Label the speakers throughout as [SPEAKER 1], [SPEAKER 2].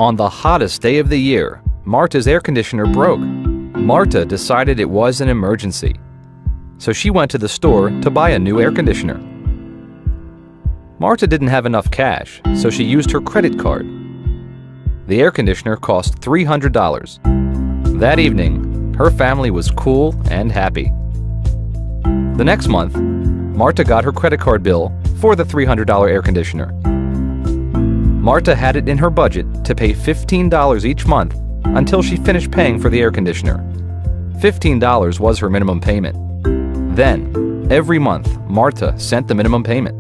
[SPEAKER 1] On the hottest day of the year, Marta's air conditioner broke. Marta decided it was an emergency, so she went to the store to buy a new air conditioner. Marta didn't have enough cash, so she used her credit card. The air conditioner cost $300. That evening, her family was cool and happy. The next month, Marta got her credit card bill for the $300 air conditioner. Marta had it in her budget to pay $15 each month until she finished paying for the air conditioner. $15 was her minimum payment. Then, every month, Marta sent the minimum payment.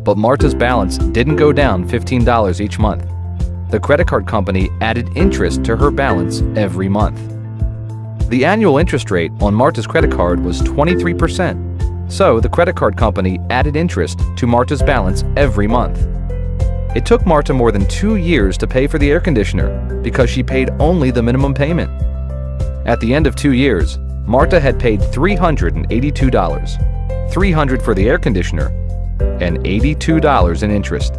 [SPEAKER 1] But Marta's balance didn't go down $15 each month. The credit card company added interest to her balance every month. The annual interest rate on Marta's credit card was 23%, so the credit card company added interest to Marta's balance every month. It took Marta more than 2 years to pay for the air conditioner because she paid only the minimum payment. At the end of 2 years, Marta had paid $382, $300 for the air conditioner, and $82 in interest.